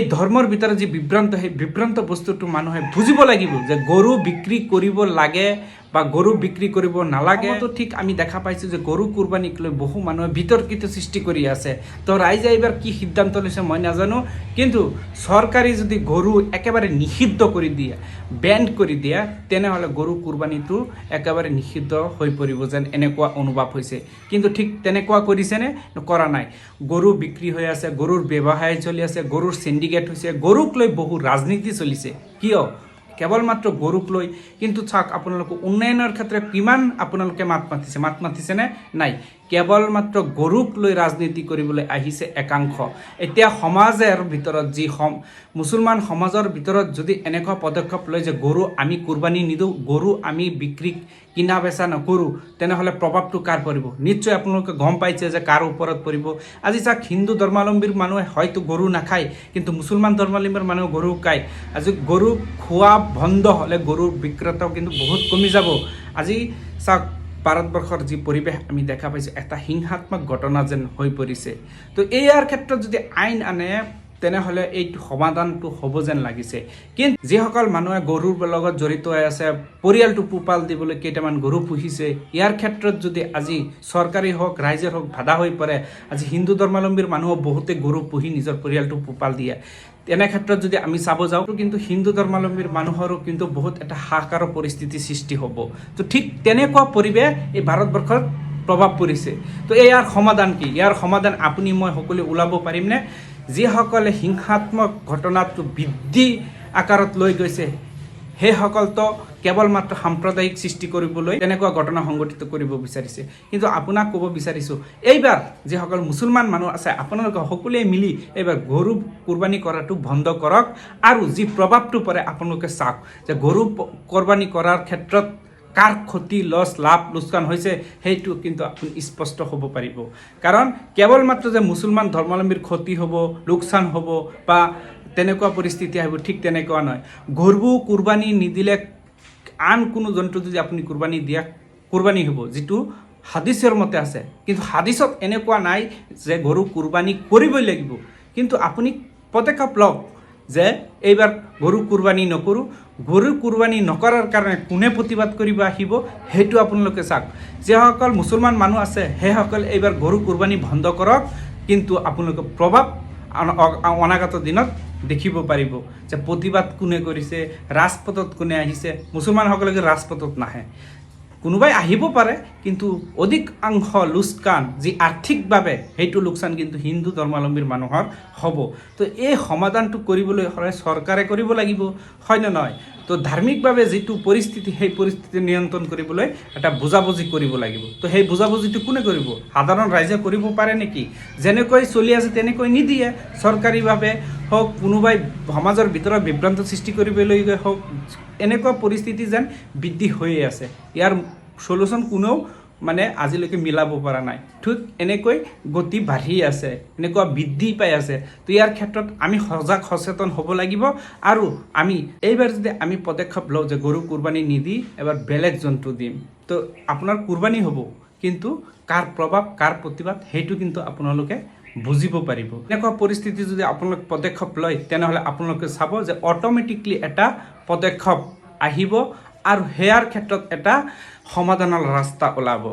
এই ধৰ্মৰ ভিতৰত যি বিভ্ৰান্ত, সেই বিভ্ৰান্ত বস্তুটো মানুহে বুজিব লাগিব যে গৰু বিক্ৰী কৰিব লাগে বা গৰু বিক্ৰী কৰিব নালাগে। তো ঠিক আমি দেখা পাইছোঁ যে গৰু কুৰবানীক লৈ বহু মানুহে বিতৰ্কিত সৃষ্টি কৰি আছে। তো ৰাইজে এইবাৰ কি সিদ্ধান্ত লৈছে মই নাজানো, কিন্তু চৰকাৰে যদি গৰু একেবাৰে নিষিদ্ধ কৰি দিয়ে, বেন কৰি দিয়ে, তেনেহ'লে গৰু কুৰবানীটো একেবাৰে নিষিদ্ধ হৈ পৰিব যেন এনেকুৱা অনুভৱ হৈছে। কিন্তু ঠিক তেনেকুৱা কৰিছেনে? কৰা নাই। গৰু বিক্ৰী হৈ আছে, গৰুৰ ব্যৱসায় চলি আছে, গৰুৰ সিন্ডিকেট হৈছে, গৰুক লৈ বহু ৰাজনীতি চলিছে। কিয়? কেৱল মাত্ৰ গৰুক লৈ। কিন্তু চাওক আপোনালোকে উন্নয়নৰ ক্ষেত্ৰত কিমান আপোনালোকে মাত মাতিছেনে? নাই। কেৱল মাত্ৰ গৰুক লৈ ৰাজনীতি কৰিবলৈ আহিছে একাংশ। এতিয়া সমাজৰ ভিতৰত যি মুছলমান সমাজৰ ভিতৰত যদি এনেকুৱা পদক্ষেপ লয় যে গৰু আমি কুৰবানী নিদিওঁ, গৰু আমি বিক্ৰী কিনা বেচা নকৰোঁ, তেনেহ'লে প্ৰভাৱটো কাৰ পৰিব? নিশ্চয় আপোনালোকে গম পাইছে যে কাৰ ওপৰত পৰিব। আজি চাওক হিন্দু ধৰ্মাৱলম্বীৰ মানুহে হয়তো গৰু নাখায়, কিন্তু মুছলমান ধৰ্মাৱলম্বীৰ মানুহে গৰু খায়। আজি গৰু খোৱা বন্ধ হ'লে গৰুৰ বিক্ৰেতাও কিন্তু বহুত কমি যাব। আজি চাওক ভাৰতবৰ্ষৰ যি পৰিৱেশ আমি দেখা পাইছোঁ, এটা হিংসাত্মক ঘটনা যেন হৈ পৰিছে। তো ইয়াৰ ক্ষেত্ৰত যদি আইন আনে, তেনেহ'লে এইটো সমাধানটো হ'ব যেন লাগিছে। কিন্তু যিসকল মানুহে গৰুৰ লগত জড়িত হৈ আছে, পৰিয়ালটো পোহপাল দিবলৈ কেইটামান গৰু পুহিছে, ইয়াৰ ক্ষেত্ৰত যদি আজি চৰকাৰী হওক ৰাইজৰ হওক বাধা হৈ পৰে, আজি হিন্দু ধৰ্মাৱলম্বীৰ মানুহ বহুতে গৰু পুহি নিজৰ পৰিয়ালটো পোহপাল দিয়ে, তেনে ক্ষেত্ৰত যদি আমি চাব যাওঁ, কিন্তু হিন্দু ধৰ্মাৱলম্বীৰ মানুহৰো কিন্তু বহুত এটা হাহাকাৰৰ পৰিস্থিতি সৃষ্টি হ'ব। তো ঠিক তেনেকুৱা পৰিৱেশ এই ভাৰতবৰ্ষত প্ৰভাৱ পৰিছে। তো ইয়াৰ সমাধান কি? ইয়াৰ সমাধান আপুনি মই সকলোৱে ওলাব পাৰিমনে? যিসকলে হিংসাত্মক ঘটনাটো বৃদ্ধি আকাৰত লৈ গৈছে, সেইসকলতো কেৱল মাত্ৰ সাম্প্ৰদায়িক সৃষ্টি কৰিবলৈ তেনেকুৱা ঘটনা সংঘটিত কৰিব বিচাৰিছে। কিন্তু আপোনাক ক'ব বিচাৰিছোঁ, এইবাৰ যিসকল মুছলমান মানুহ আছে, আপোনালোকে সকলোৱে মিলি এইবাৰ গৰু কুৰবানী কৰাটো বন্ধ কৰক। আৰু যি প্ৰভাৱটো পৰে আপোনালোকে চাওক যে গৰু কুৰবানী কৰাৰ ক্ষেত্ৰত কাৰ ক্ষতি, লছ, লাভ, লোকচান হৈছে, সেইটো কিন্তু আপুনি স্পষ্ট হ'ব পাৰিব। কাৰণ কেৱল মাত্ৰ যে মুছলমান ধৰ্মাৱলম্বীৰ ক্ষতি হ'ব, লোকচান হ'ব বা তেনেকুৱা পৰিস্থিতি আহিব, ঠিক তেনেকুৱা নহয়। গৰু কুৰবানী নিদিলে আন কোনো জন্তু যদি আপুনি কুৰবানী দিয়ে, কুৰবানী হ'ব, যিটো হাদিছৰ মতে আছে। কিন্তু হাদিছত এনেকুৱা নাই যে গৰু কুৰবানী কৰিবই লাগিব। কিন্তু আপুনি পদক্ষেপ লওক যে এইবাৰ গৰু কুৰবানী নকৰোঁ। গৰু কুৰবানী নকৰাৰ কাৰণে কোনে প্ৰতিবাদ কৰিব আহিব, সেইটো আপোনালোকে চাওক। যিসকল মুছলমান মানুহ আছে, সেইসকল এইবাৰ গৰু কুৰবানী বন্ধ কৰক। কিন্তু আপোনালোকে প্ৰভাৱ অনাগত দিনত দেখিব পাৰিব যে প্ৰতিবাদ কোনে কৰিছে, ৰাজপথত কোনে আহিছে। মুছলমানসকলে ৰাজপথত নাহে, কোনোবাই আহিব পাৰে, কিন্তু অধিকাংশ লোকচান যি আৰ্থিকভাৱে, সেইটো লোকচান কিন্তু হিন্দু ধৰ্মাৱলম্বীৰ মানুহৰ হ'ব। তো এই সমাধানটো কৰিবলৈ হ'লে চৰকাৰে কৰিব লাগিব, হয় নে নহয়? তো ধাৰ্মিকভাৱে যিটো পৰিস্থিতি, সেই পৰিস্থিতি নিয়ন্ত্ৰণ কৰিবলৈ এটা বুজাবুজি কৰিব লাগিব। তো সেই বুজাবুজিটো কোনে কৰিব? সাধাৰণ ৰাইজে কৰিব পাৰে নেকি? যেনেকৈ চলি আছে তেনেকৈ নিদিয়ে। চৰকাৰীভাৱে হওক, কোনোবাই সমাজৰ ভিতৰত বিভ্ৰান্ত সৃষ্টি কৰিবলৈ হওক, এনেকুৱা পৰিস্থিতি যেন বৃদ্ধি হৈয়ে আছে। ইয়াৰ সলিউশ্যন কোনেও আজিলৈকে মিলাব পৰা নাই। ঠিক এনেকৈ গতি বাঢ়ি আছে, এনেকুৱা বৃদ্ধি পাই আছে। তো ইয়াৰ ক্ষেত্ৰত আমি সজাগ সচেতন হ'ব লাগিব। আৰু আমি এইবাৰ যদি আমি পদক্ষেপ লওঁ যে গৰু কুৰবানী নিদি এবাৰ বেলেগ জন্তু দিম, তো আপোনাৰ কুৰবানী হ'ব, কিন্তু কাৰ প্ৰভাৱ, কাৰ প্ৰতিবাদ, সেইটো কিন্তু আপোনালোকে বুজিব পাৰিব। এনেকুৱা পৰিস্থিতি যদি আপোনালোকে পদক্ষেপ লয়, তেনেহ'লে আপোনালোকে চাব যে অট'মেটিকলি এটা পদক্ষেপ আহিব আৰু সেয়াৰ ক্ষেত্ৰত এটা সমাধানৰ ৰাস্তা ওলাব।